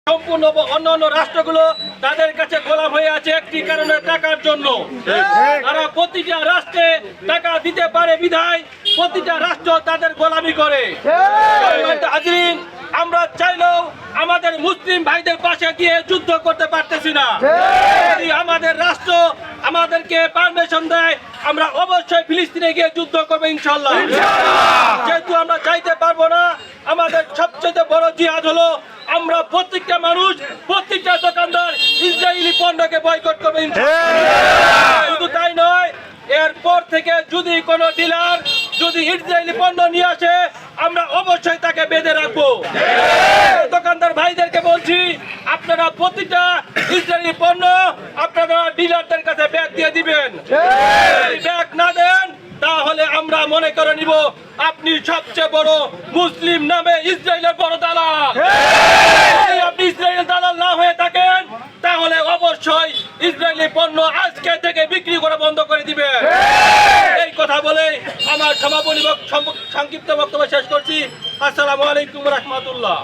সম্পূর্ণ অন্যান্য রাষ্ট্রগুলো তাদের কাছে গোলাম হয়ে আছে একটি কারণে, টাকার জন্য। তারা প্রতিটা রাষ্ট্রে টাকা দিতে পারে বিধায় প্রতিটা রাষ্ট্র তাদের গোলামি করে। হাজরিন, আমরা চাইলেও আমাদের মুসলিম ভাইদের পাশে গিয়ে যুদ্ধ করতে পারতেছি না। যদি আমাদের রাষ্ট্র আমাদেরকে পারমিশন দেয়, আমরা অবশ্যই ফিলিস্তিনে গিয়ে যুদ্ধ করবো ইনশাল্লাহ। যেহেতু আমরা চাইতে পারবো না, আমাদের সবচেয়ে বড় জিহাদ হলো আমরা প্রত্যেকটা মানুষ, প্রত্যেকটা দোকানদার ইসরায়েলি পণ্যকে বয়কট করবে ইনশাআল্লাহ। শুধু তাই নয়, এরপর থেকে যদি কোনো ডিলার যদি ইসরায়েলি পণ্য নিয়ে আসে, আমরা অবশ্যই তাকে বেঁধে রাখবো। দোকানদার ভাইদেরকে বলছি, আপনারা প্রতিটা ইসরায়েলি পণ্য আপনারা ডিলারদের কাছে ব্যাগ দিয়ে দিবেন। যদি ব্যাগ না দেন, তাহলে আমরা মনে করে নিব আপনি সবচেয়ে বড় মুসলিম নামে ইসরায়েলের বড় দালাল। যদি আপনি ইসরায়েলের দালাল না হয়ে থাকেন, তাহলে অবশ্যই ইসরায়েলি পণ্য আজকে থেকে বিক্রি করা বন্ধ করে দিবেন। এই কথা বলে আমার সমাপনী সংক্ষিপ্ত বক্তব্য শেষ করছি। আসসালামু আলাইকুম ওয়া রাহমাতুল্লাহ।